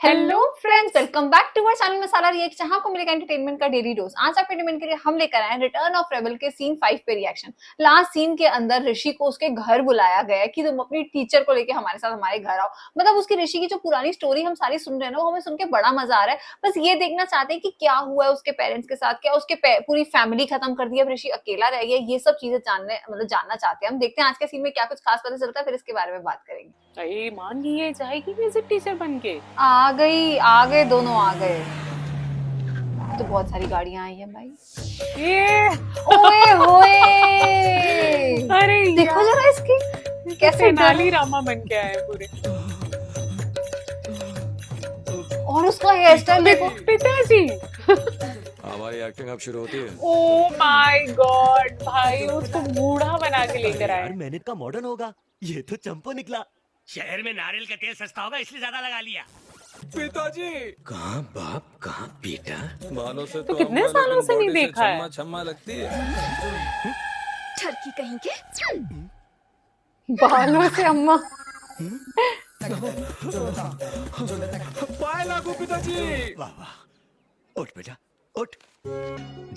Hello friends, welcome back to our channel masala react, जहां आपको मिलेगा एंटरटेनमेंट का डेली डोज। आज आपके एंटरटेनमेंट के लिए हम लेकर आए हैं रिटर्न ऑफ रेबल के सीन 5 पे रिएक्शन। लास्ट सीन के अंदर ऋषि को उसके घर बुलाया गया है कि तुम अपनी टीचर को लेके हमारे साथ हमारे घर आओ। मतलब उसकी ऋषि की जो पुरानी स्टोरी हम सारी सुन रहे हैं ना, वो हमें सुन के बड़ा मजा आ रहा है। बस ये देखना चाहते हैं कि क्या हुआ है उसके पेरेंट्स के साथ, क्या उसके पूरी फैमिली खत्म कर दी, अब ऋषि अकेला रह गया। ये सब चीजें जानना चाहते हैं हम। देखते हैं आज के सीन में क्या कुछ खास पता चलता है, फिर इसके बारे में बात करेंगे। अरे मान गई है, जाएगी म्यूजिक टीचर बन के। आ गए दोनों आ गए। तो बहुत सारी गाड़ियां आई हैं भाई। ये ओए होए, अरे देखो जरा इसकी कैसे तेनाली रामा बन के आए पूरे। और उसका हेयर स्टाइल देखो। पिताजी, हमारी एक्टिंग अब शुरू होती है। ओ माय गॉड भाई, उसको बूढ़ा बना के लेकर आए। मैंने का मॉडर्न होगा, ये तो चंपो निकला। शहर में नारियल का तेल सस्ता होगा इसलिए ज्यादा लगा लिया। पिताजी कहाँ बाप कहाँ बेटा। बालों से तो कितने अम्मा, सालों लेकिन से नहीं बॉडी देखा है। छम्मा छम्मा लगती है। ठरकी कहीं के। बालों से अम्मा। पाए लागू पिताजी। वाह वाह, उठ बेटा उठ।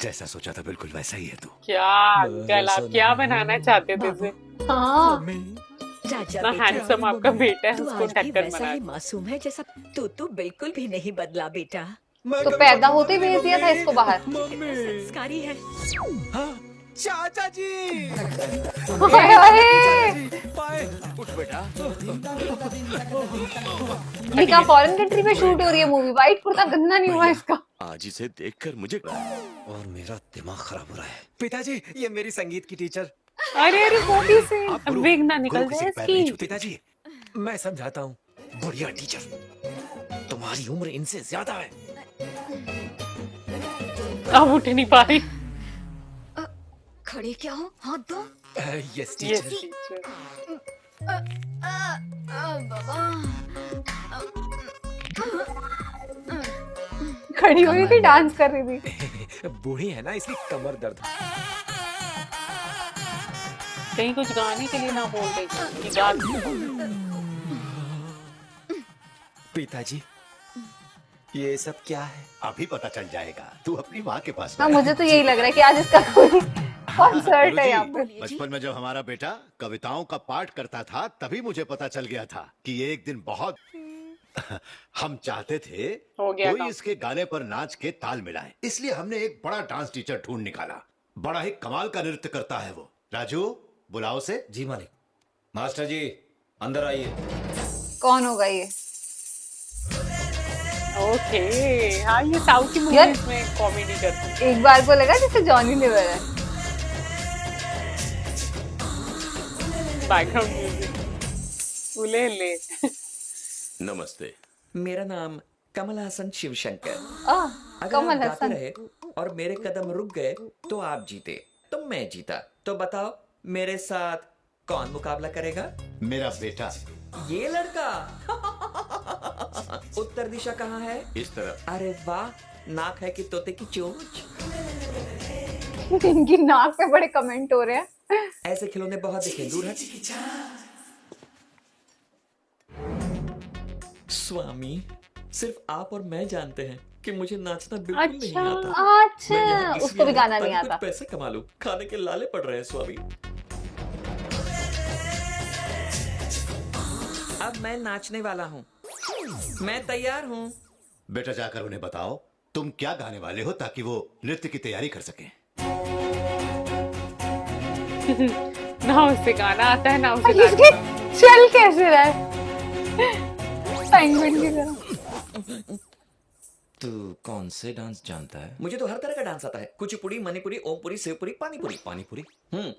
जैसा सोचा था बिल्कुल वैसा ही है तू। क्या अंकल, आप क्या बनाना चाहते थे इसे? हाँ, राजा इतना बेटा, हैंडसम आपका बेटा है, तू उसको आज भी टक्कर वैसा बना। ही मासूम है जैसा तू बिल्कुल भी नहीं बदला बेटा। तो पैदा होते ही भेज दिया था इसको बाहर। कितना संस्कारी है। चाचा जी हाय हाय, पाए। उठ बेटा। ये क्या फॉरेन कंट्री में शूट हो रही है मूवी? वाइट कुर्ता गंदा नहीं हुआ इसका? आज इसे देखकर मुझे और मेरा दिमाग खराब हो रहा है। पिताजी, ये मेरी संगीत की टीचर। अरे अरे मोटी से आप गुरु- वेग ना गुरु निकल किसी जाए के पैर नहीं इसकी। छूते। पिताजी, मैं समझाता हूँ। बढ़िया टीचर, तुम्हारी उम्र इनसे ज्यादा है। अब उठ नहीं पा रही। खड़े क्या हो, हाथ दो। Yes Yes, teacher. teacher. खड़ी हुई थी, डांस कर रही थी। बूढ़ी है ना, इसकी कमर दर्द। कहीं कुछ गाने के लिए ना बोल दे कि गा दो। पिताजी, ये सब क्या है? अभी पता चल जाएगा, तू अपनी माँ के पास। हाँ, मुझे तो यही लग रहा है कि आज इसका कोई कॉन्सर्ट है यहाँ पे। बचपन में जब हमारा बेटा कविताओं का पाठ करता था, तभी मुझे पता चल गया था कि एक दिन बहुत हम चाहते थे हो गया कोई काम। इसके गाने पर नाच के ताल मिलाए। इसलिए हमने एक बड़ा डांस टीचर ढूंढ निकाला। बड़ा ही कमाल का नृत्य करता है वो। राजू, बुलाओ से। जी मालिक। मास्टर जी अंदर आइए। कौन होगा ये? ओके, हाँ ये साउथ की यार- मूवीज में कॉमेडी करते हैं। एक बार को लगा जैसे जॉनी लीवर है। बैकग्राउंड म्यूजिक उले ले। नमस्ते। मेरा नाम कमल हसन शिवशंकर। अगर कमल आप गाते हसन। रहे और मेरे कदम रुक गए तो आप जीते, तो मैं जीता। तो बताओ मेरे साथ कौन मुकाबला करेगा? मेरा बेटा। ये लड़का। उत्तर दिशा कहाँ है? इस तरफ। अरे वाह, नाक है कि तोते की चोंच। इनकी नाक पे बड़े कमेंट हो रहे हैं। ऐसे खिलौने बहुत देखे, दूर हट। स्वामी, सिर्फ आप और मैं जानते हैं कि मुझे नाचना बिल्कुल नहीं अच्छा। आता। मैं अच्छा, यहाँ इसलिए उसको भी हूँ गाना नहीं ताकि कुछ आता। पैसे कमा लूं। खाने के लाले पड़ रहे हैं स्वामी। अब मैं नाचने वाला हूँ, मैं तैयार हूँ। बेटा जाकर उन्हें बताओ तुम क्या गाने वाले हो, ताकि वो नृत्य की तैयारी कर सके। ना उसे गाना आता है ना उसे इसके नाचना। चल कैसे रहा है पेंगुइन की तरह। तू कौन से डांस जानता है? मुझे तो हर तरह का डांस आता है। Kuchipudi, Manipuri, Om Puri, Shivpuri, panipuri. Panipuri?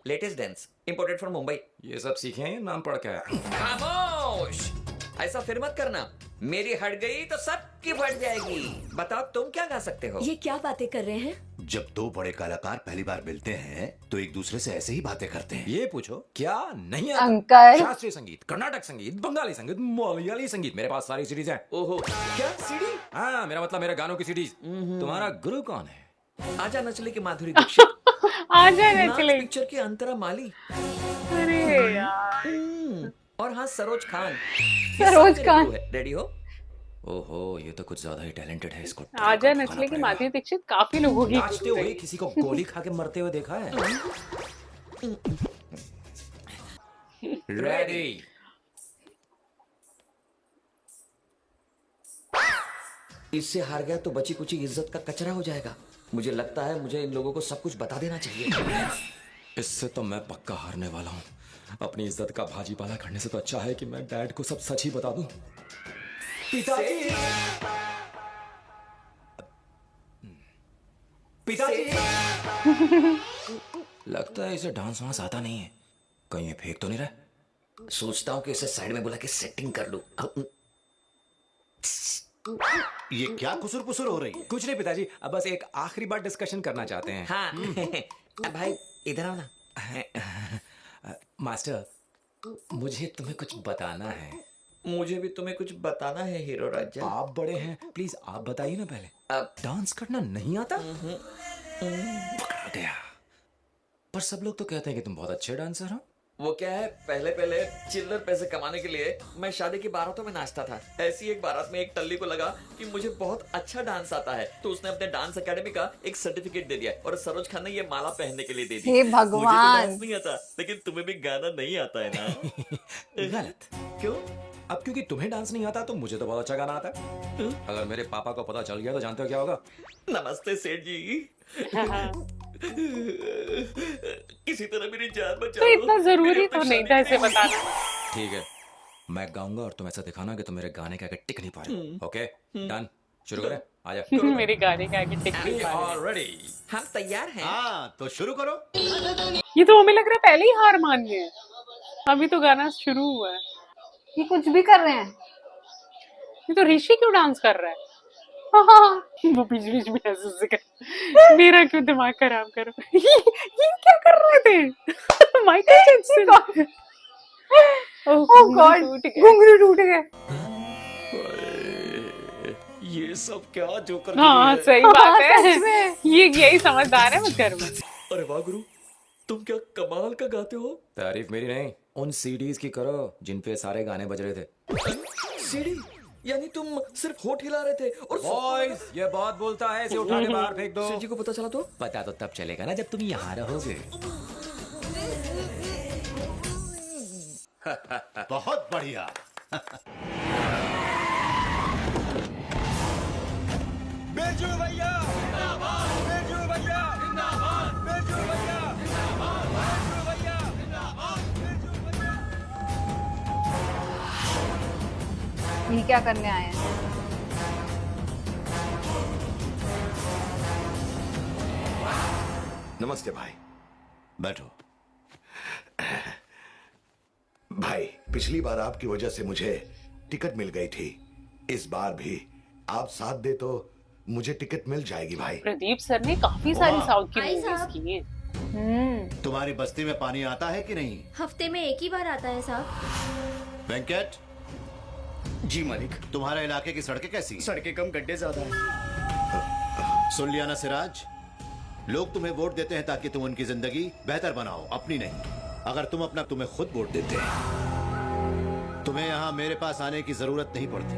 Latest dance, imported from Mumbai. ये सब सीखे हैं, नाम पढ़ के आया। खामोश, ऐसा फिर मत करना। मेरी हट गई तो सबकी फट जाएगी। बताओ तुम क्या गा सकते हो? ये क्या बातें कर रहे हैं? जब दो बड़े कलाकार पहली बार मिलते हैं तो एक दूसरे से ऐसे ही बातें करते हैं। ये पूछो क्या नहीं आता? अंकल, शास्त्रीय संगीत, कर्नाटक संगीत, बंगाली संगीत, मलयाली संगीत, मेरे पास सारी सीरीज है। ओहो, क्या सीढ़ी? हाँ, मेरा मतलब मेरे गानों की सीरीज। तुम्हारा गुरु कौन है? आजा नचले की माधुरी दीक्षित। आ जाए नाच चले। पिक्चर की अंतरा माली। अरे यार, और हाँ, सरोज खान। सरोज खान। रेडी हो? ओहो, ये तो कुछ ज्यादा ही टैलेंटेड है, इसको आजा नचले की माधुरी दीक्षित काफी लोगों की नाचते हुए किसी को गोली खा के मरते हुए देखा है? रेडी। इससे हार गया तो बची कुची इज्जत का कचरा हो जाएगा। मुझे लगता है मुझे इन लोगों को सब कुछ बता देना चाहिए। इससे तो मैं पक्का हारने वाला हूँ। अपनी इज्जत का भाजी पाला करने से तो अच्छा है कि मैं डैड को सब सच ही बता दूं। पिताजी, पिताजी। लगता है इसे डांस वांस आता नहीं है। कहीं ये फेंक तो नहीं रहा? सोचता हूँ कि इसे साइड में बुला के सेटिंग कर लूं। ये क्या कुसुर पुसुर हो रही है? कुछ नहीं पिताजी, अब बस एक आखिरी बार डिस्कशन करना चाहते हैं। हाँ भाई इधर आओ ना। मास्टर, मुझे तुम्हें कुछ बताना है। मुझे भी तुम्हें कुछ बताना है हीरो राजा। आप बड़े हैं, प्लीज आप बताइए ना पहले। अब डांस करना नहीं आता? पकड़ा गया। पर सब लोग तो कहते हैं कि तुम बहुत अच्छे डांसर हो। वो क्या है, पहले पहले चिल्लर पैसे कमाने के लिए मैं शादी की बारातों में नाचता था। ऐसी एक बारात में एक टल्ली को लगा कि मुझे बहुत अच्छा डांस आता है, तो उसने अपने डांस एकेडमी का एक सर्टिफिकेट दे दिया और सरोज खान ने ये माला पहनने के लिए दे दी। हे मुझे तो भगवान। डांस नहीं आता, लेकिन तुम्हें भी गाना नहीं आता है ना? गलत। क्यों? अब क्योंकि तुम्हें डांस नहीं आता तो मुझे तो बहुत अच्छा गाना आता है। अगर मेरे पापा को पता चल गया तो जानते हो क्या होगा? नमस्ते सेठ जी। किसी तरह मेरी जान बचाओ। तो इतना जरूरी मेरी तो अपनी नहीं शादी था की इसे बताना। ठीक है, मैं गाऊंगा और तुम ऐसा दिखाना कि तुम मेरे गाने के आगे टिक नहीं पा रहे हो। Okay, done. शुरू करें। आजा। मेरे गाने का आगे टिक नहीं We पा रहे। are ready। हम तैयार हैं। हाँ तो शुरू करो। ये तो हमें लग रहा है पहले ही हार मान गए। अभी तो गाना शुरू हुआ है। ये कुछ भी कर रहे हैं। ये तो ऋषि क्यों डांस कर रहा है? वो बीच बीच में ऐसे कर, मेरा क्यों दिमाग खराब कर। ये क्या कर रहे थे? Michael Jackson. ओह गॉड, घुंघरू टूट गए। ये सब क्या जोकर। हाँ सही बात सच है। में। ये यही समझदार है मत कर मत। अरे वाह गुरु, तुम क्या कमाल का गाते हो। तारीफ मेरी नहीं, उन सीडीज की करो जिन पे सारे गाने बज रहे थे। सीडी? यानी तुम सिर्फ होठ हिला रहे थे और बॉयज, ये बहुत बोलता है, इसे उठा के बाहर फेंक दो। सेठ जी को पता चला तो? पता तो तब चलेगा ना जब तुम यहाँ रहोगे। बहुत बढ़िया। बेजू भैया जिंदाबाद, बेजू भैया जिंदाबाद, बेजू भैया जिंदाबाद, बेजू भैया जिंदाबाद, बेजू भैया। ये क्या करने आए हैं? नमस्ते भाई, बैठो। भाई, पिछली बार आपकी वजह से मुझे टिकट मिल गई थी। इस बार भी आप साथ दे तो मुझे टिकट मिल जाएगी भाई। प्रदीप सर ने काफी सारी साउथ की भाई मूवीज साहब। की हैं। तुम्हारी बस्ती में पानी आता है कि नहीं? हफ्ते में एक ही बार आता है साहब। वेंकट, जी मालिक। तुम्हारे इलाके की सड़कें कैसी हैं? सड़कें कम, गड्ढे ज्यादा है। सुन लिया ना सिराज, लोग तुम्हें वोट देते हैं ताकि तुम उनकी जिंदगी बेहतर बनाओ, अपनी नहीं। अगर तुम अपना तुम्हें खुद वोट देते, तुम्हें यहाँ मेरे पास आने की जरूरत नहीं पड़ती।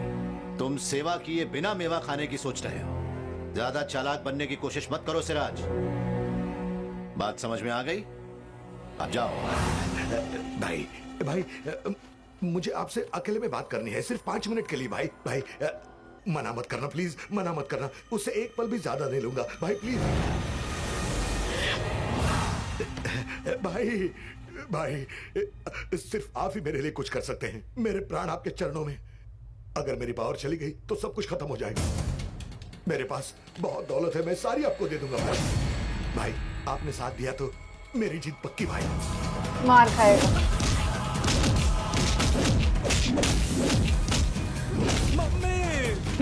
तुम सेवा किए बिना मेवा खाने की सोच रहे हो। ज्यादा चालाक बनने की कोशिश मत करो सिराज। बात समझ में आ गई? अब जाओ। भाई भाई, मुझे आपसे अकेले में बात करनी है, सिर्फ 5 मिनट के लिए। भाई भाई, मना मत करना प्लीज, मना मत करना। उससे एक पल भी ज्यादा नहीं लूंगा भाई, प्लीज। भाई भाई, सिर्फ आप ही मेरे लिए कुछ कर सकते हैं। मेरे प्राण आपके चरणों में। अगर मेरी पावर चली गई तो सब कुछ खत्म हो जाएगा। मेरे पास बहुत दौलत है, मैं सारी आपको दे दूंगा भाई। भाई, आपने साथ दिया तो मेरी जीत पक्की भाई। मार खाएगा।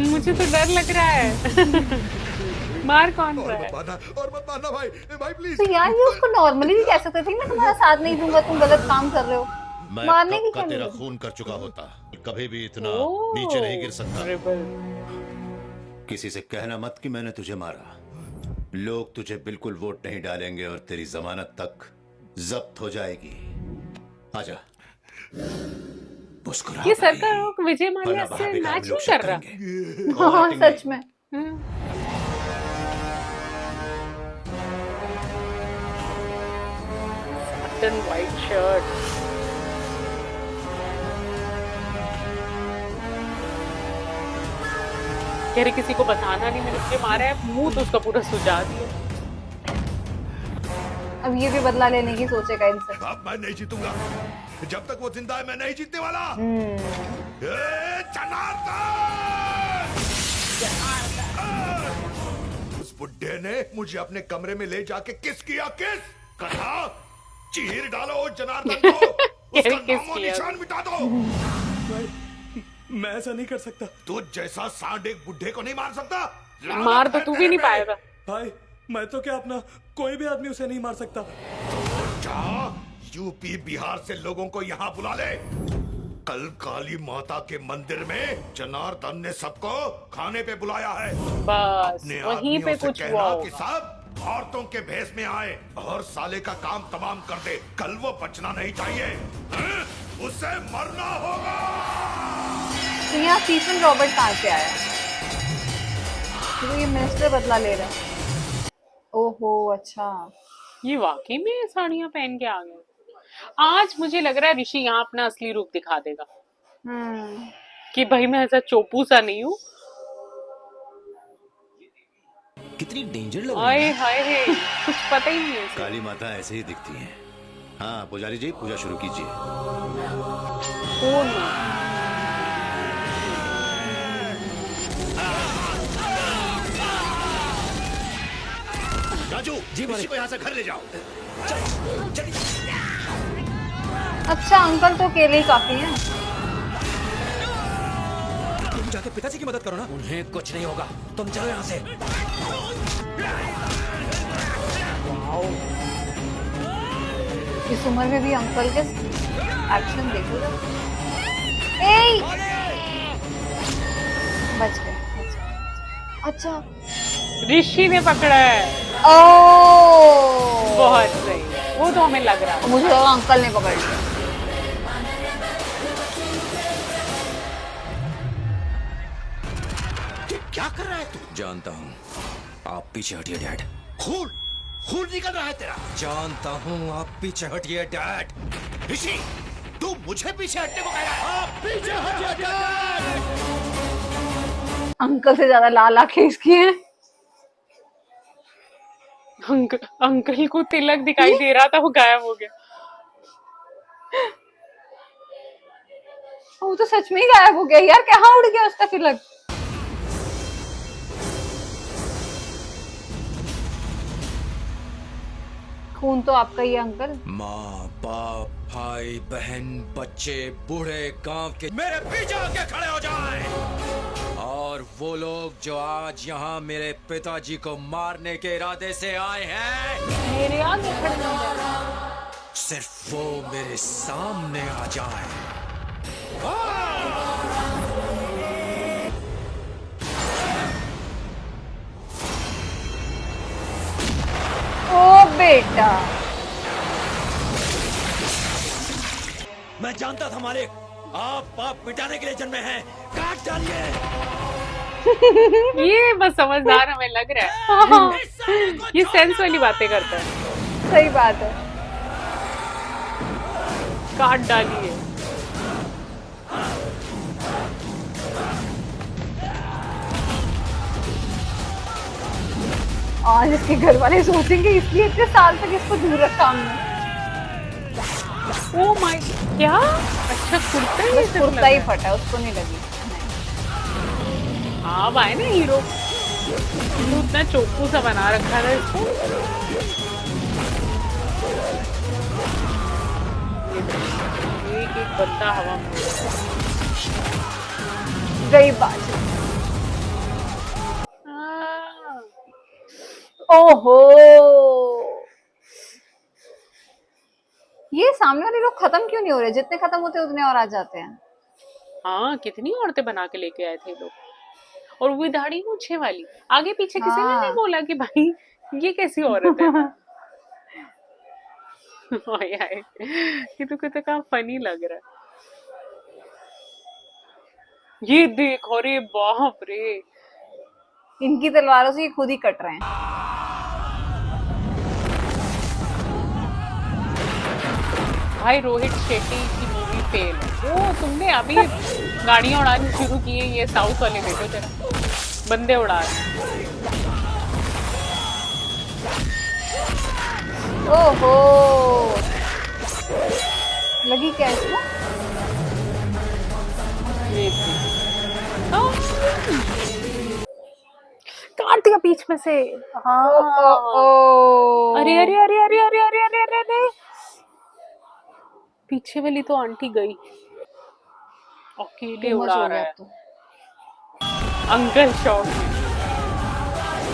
मुझे तो डर लग रहा है। मार कौन और रहा मत है? मारना, और मत मारना भाई, भाई प्लीज। तो यार ये उसको नॉर्मली भी कह सकते थे, मैं तुम्हारा साथ नहीं दूंगा, तुम गलत काम कर रहे हो। मैं मारने कब की का क्या तेरा जरूरत? खून कर चुका होता, कभी भी इतना ओह, नीचे नहीं गिर सकता। rebel। किसी से कहना मत कि मैंने तुझे मारा। लोग तुझे बिल्कुल वोट नहीं डालेंगे और तेरी जमानत तक जब्त हो जाएगी। आजा। मुस्कुरा ये भाई। सरकार और विजय माल्या वरना से बाहर बेकार मैच लोग नहीं शक कर रहा। करेंगे। कौन हाँ acting में? सच में। Satin white shirt. कह रही किसी को बताना नहीं, मैंने मुझे मारा है, मुंह तो उसका पूरा सुजा दिया। अब ये भी बदला लेने की सोचेगा इनसे। अब मैं नहीं जीतूंगा, जब तक वो जिंदा है मैं नहीं जीतने वाला। ए, जनार्दन! उस बुड्ढे ने मुझे अपने कमरे में ले जाके किस किया, किस कहा, चीर डालो उस जनार्दन को, उसका किस नामो किया? निशान मिटा दो। मैं ऐसा नहीं कर सकता तू जैसा सांड एक बुड्ढे को नहीं मार सकता। मार तो तू भी नहीं पाएगा। भाई। मैं तो क्या अपना कोई भी आदमी उसे नहीं मार सकता। जा यूपी बिहार से लोगों को यहाँ बुला ले। कल काली माता के मंदिर में जनार्दन ने सबको खाने पे बुलाया है। बस अपने वहीं पे आदमियों से कुछ कहना हुआ कि होगा। सब औरतों के भेष में आए और साले का काम तमाम कर दे। कल वो बचना नहीं चाहिए, हैं? उसे मरना होगा। तो यहाँ स्टीफन रॉबर्ट कहाँ से आया? तो ये मिनिस्टर बदला ले रहा है। ओहो अच्छा। ये वाकई में ये साड़ियां पहन के आ गए। आज मुझे लग रहा है ऋषि यहाँ अपना असली रूप दिखा देगा कि भाई मैं ऐसा चोपू सा नहीं हूँ। कितनी डेंजर लग रही हाय है। हाय कुछ पता ही नहीं है इसे। काली माता ऐसे ही दिखती हैं। हाँ पुजारी जी, पूजा शुरू कीजिए। कौन है? राजू जी, किसी को यहाँ से घर ले जाओ। अच्छा अंकल तो अकेले ही काफी हैं। तुम जाके पिताजी की मदद करो ना। उन्हें कुछ नहीं होगा, तुम चलो यहाँ से। इस उम्र में भी अंकल के एक्शन देखो। ए बच गए। अच्छा ऋषि ने पकड़ा है। ओ बहुत सही, वो तो हमें लग रहा है। मुझे लगा अंकल ने पकड़ लिया। क्या कर रहा है तू? जानता हूँ, आप पीछे हटिए डैड। खून खून निकल रहा है तेरा। जानता हूँ, आप पीछे हटिए डैड। ऋषि, तू मुझे पीछे हटने को कह रहा है? आप पीछे हटिए डैड। अंकल से ज्यादा लाल आंखें इसकी हैं। अंकल को तिलक दिखाई दे रहा था, वो गायब हो गया। वो तो सच में ही गायब हो गया यार, कहाँ उड़ गया उसका तिलक? खून तो आपका ही है अंकल। माँ बाप भाई बहन बच्चे बूढ़े गांव के मेरे पीछे आके खड़े हो जाएं। और वो लोग जो आज यहाँ मेरे पिताजी को मारने के इरादे से आए हैं, मेरे आगे खड़े हो जाए। सिर्फ वो मेरे सामने आ जाए। ओ बेटा, मैं जानता था मालिक, आप पाप मिटाने के लिए जन्मे हैं। काट डालिए। ये बस समझदार हमें लग रहा है। ये सेंस वाली बातें करता है। सही बात है। काट डालिए। आज इसके घर वाले सोचेंगे इसलिए इतने साल तक इसको दूर रखा हमने। ओ माय, क्या अच्छा कुर्ता ही बस कुर्ता ही फटा, उसको नहीं लगी। अब आए ना हीरो, तो उतना चोपू सा बना रखा था इसको। एक एक बंदा हवा में गई बात है। हाँ। ओहो, ये सामने वाले लोग खत्म क्यों नहीं हो रहे? जितने खत्म होते उतने और आ जाते हैं। हाँ, कितनी औरतें बना के लेके आए थे लोग, और वो दाढ़ी मूछे वाली। आगे पीछे किसी ने नहीं बोला कि भाई ये कैसी औरत है। ओए यार, ये तो कितना फनी लग रहा है। ये देख, अरे बाप रे। इनकी तलवारों से ये खुद ही कट रहे हैं। भाई रोहित शेट्टी की मूवी फेल है। ओ तुमने अभी गाड़ियां उड़ानी शुरू की है, ये साउथ वाले देखो जरा, बंदे उड़ा रहे हैं। ओहो, लगी क्या इसको? ये काट दिया बीच में से। हाँ। ओ, अरे अरे अरे अरे अरे अरे अरे अरे अरे, पीछे वाली तो आंटी गई, अकेले उड़ा रहा है। तो अंकल शॉक में।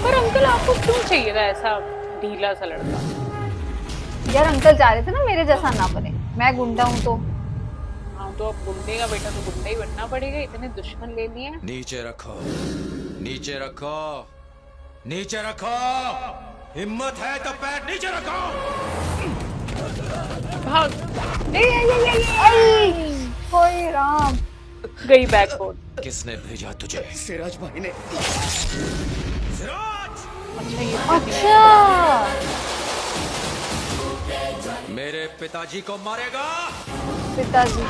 पर अंकल आपको क्यों चाहिए था ऐसा ढीला सा लड़का? यार अंकल चाह रहे थे ना मेरे जैसा ना बने, मैं गुंडा हूँ तो। हाँ तो अब गुंडे का बेटा तो गुंडा ही बनना पड़ेगा, इतने दुश्मन ले लिए। नीचे रखो, नीचे रखो, नीचे रखो। हिम्मत है तो पैर नीचे रखो। भाग। कोई राम, गई बैकबोर्ड। किसने भेजा तुझे? सिराज भाई ने। सिराज! अच्छा ये अच्छा मेरे पिताजी को मारेगा? पिताजी।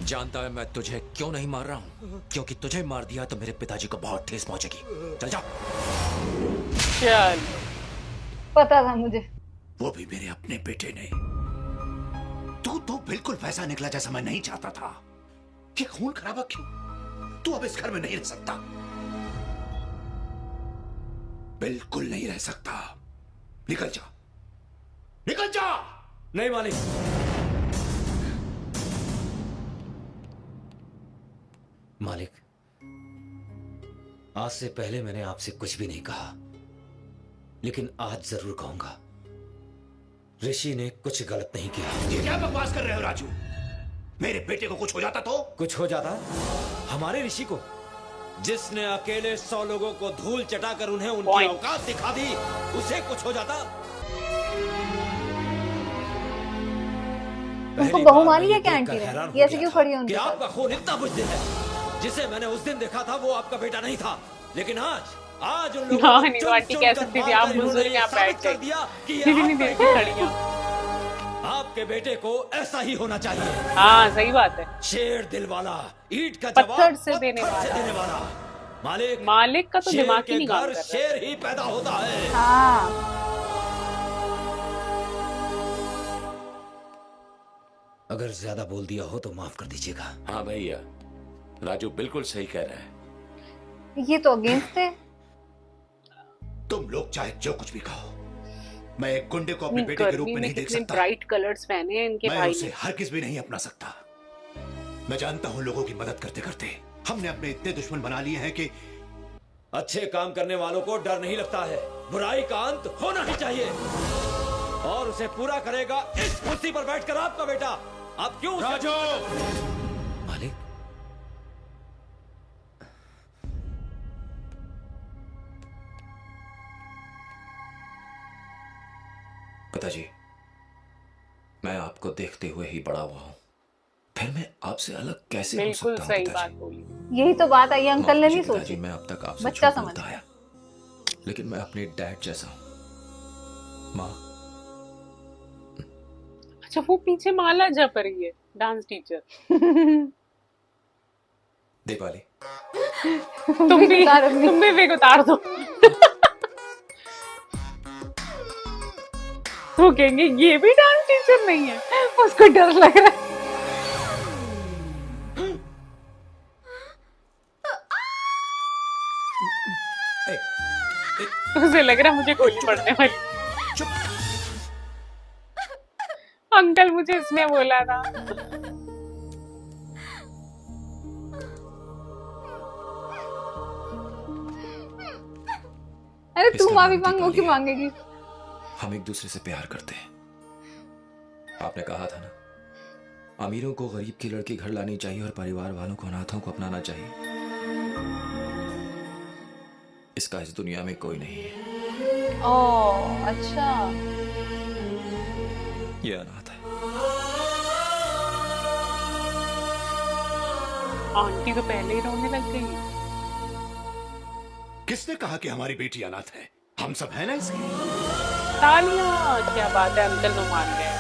जानता है मैं तुझे क्यों नहीं मार रहा हूँ? क्योंकि तुझे मार दिया तो मेरे पिताजी को बहुत ठेस पहुंचेगी। चल जा। चल। पता था मुझे। वो भी मेरे अपने बेटे ने। तू तो बिल्कुल वैसा निकला जैसा मैं नहीं चाहता था। ये खून खराबा क्यों? तू अब इस घर में नहीं रह सकता, बिल्कुल नहीं रह सकता। निकल जा, निकल जा। नहीं मालिक, मालिक आज से पहले मैंने आपसे कुछ भी नहीं कहा, लेकिन आज जरूर कहूंगा, ऋषि ने कुछ गलत नहीं किया। ये क्या बकवास कर रहे हो राजू? मेरे बेटे को कुछ हो जाता तो? कुछ हो जाता हमारे ऋषि को, जिसने अकेले 100 लोगों को धूल चटाकर उन्हें उनकी औकात दिखा दी, उसे कुछ हो जाता। उनको बहुमानी है क्या आंटी ने? ये ऐसे क्यों खड़ी है उनके साथ? आपका खून इतना बुझदिल है। जिसे मैंने उस दिन देखा था वो आपका बेटा नहीं था, लेकिन आज उन लोगों हाँ, नहीं वो आंटी कह सकती थी आप बुजुर्ग हैं, आप बैठ कर दिया कि ये कितनी देर की खड़ी हैं। आपके बेटे को ऐसा ही होना चाहिए। हाँ सही बात है, शेर दिल वाला, ईंट का पत्थर जवाब से देने वाला। मालिक, मालिक का तो शेर दिमाग ही के नहीं काम घर कर रहा। शेर ही पैदा होता है। हाँ अगर ज्यादा बोल दिया हो तो माफ कर दीजिएगा। हाँ भैया, राजू बिल्कुल सही कह रहा है। ये तो अगेंस्ट है। तुम लोग चाहे जो कुछ भी कहो, मैं एक गुंडे को अपने बेटे के रूप में नहीं देख सकता। ब्राइट कलर्स पहने हैं इनके मैं भाई उसे हरगिज़ भी नहीं अपना सकता। मैं जानता हूँ लोगों की मदद करते करते हमने अपने इतने दुश्मन बना लिए हैं कि अच्छे काम करने वालों को डर नहीं लगता है। बुराई का अंत होना ही चाहिए, और उसे पूरा करेगा इस कुर्सी पर बैठकर आपका बेटा। आप क्यों राजू! मालिक, पिताजी, मैं आपको देखते हुए ही बड़ा हुआ हूँ, फिर मैं आपसे अलग कैसे हो सकता हूँ? बिल्कुल सही बात बोली। यही तो बात आई, अंकल ने नहीं पिताजी, सोची। मैं अब तक आपसे बच्चा झूठ समझ बोलता आया, लेकिन मैं अपने डैड जैसा हूँ। माँ, अच्छा वो पीछे माला जप रही है, डांस टीचर। दीपाली, तुम भी वेग उतार दो। वो कहेंगे ये भी डांस टीचर नहीं है, उसको डर लग रहा है। उसे लग रहा है मुझे गोली पड़ने वाली। अंकल मुझे इसमें बोला था। अरे तू इसका माफी नाम मांग, वो दीपाली क्यों है। मांगेगी? हम एक दूसरे से प्यार करते हैं। आपने कहा था ना, अमीरों को गरीब की लड़की घर लानी चाहिए और परिवार वालों को अनाथों को अपनाना चाहिए। इसका इस दुनिया में कोई नहीं है। ओह अच्छा। ये अनाथ है। आंटी तो पहले ही रोने लग गई। किसने कहा कि हमारी बेटी अनाथ है? हम सब हैं ना इसके। तालियां, क्या बात है, अंकल नो मान गए।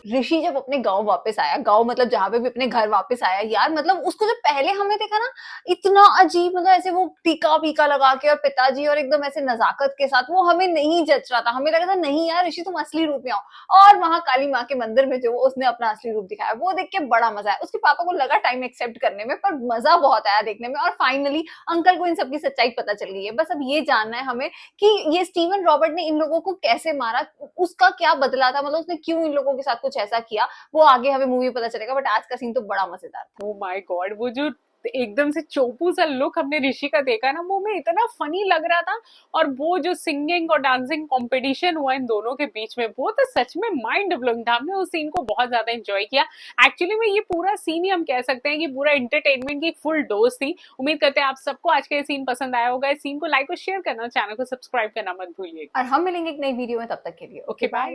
ऋषि जब अपने गांव वापस आया, गांव मतलब जहां पे भी अपने घर वापस आया यार, मतलब उसको जब पहले हमने देखा ना, इतना अजीब, मतलब ऐसे वो टीका पीका लगा के और पिताजी और एकदम ऐसे नजाकत के साथ, वो हमें नहीं जच रहा था। हमें लगा था नहीं यार ऋषि तुम असली रूप में आओ। और वहां काली माँ के मंदिर में जो उसने अपना असली रूप दिखाया, वो देख के बड़ा मजा आया। उसके पापा को लगा टाइम एक्सेप्ट करने में, पर मजा बहुत आया देखने में। और फाइनली अंकल को इन सबकी सच्चाई पता चल गई है। बस अब ये जानना है हमें कि ये स्टीवन रॉबर्ट ने इन लोगों को कैसे मारा, उसका क्या बदला था, मतलब उसने क्यों इन लोगों के साथ कुछ ऐसा किया, वो आगे हमें मूवी पता चलेगा। बट आज का सीन तो बड़ा मजेदार था। ओ माय गॉड, वो जो एकदम से चोपू सा लुक हमने ऋषि का देखा ना, वो में इतना फनी लग रहा था। और वो जो सिंगिंग और डांसिंग कंपटीशन हुआ इन दोनों के बीच में, वो तो सच में माइंड ब्लोइंग था। हमने उस सीन को बहुत ज्यादा एंजॉय किया। एक्चुअली में ये पूरा सीन ही हम कह सकते हैं कि पूरा एंटरटेनमेंट की फुल डोज थी। उम्मीद करते हैं आप सबको आज का ये सीन पसंद आया होगा। इस सीन को लाइक और शेयर करना, चैनल को सब्सक्राइब करना मत भूलिएगा। और हम मिलेंगे एक नई वीडियो में, तब तक के लिए ओके बाय।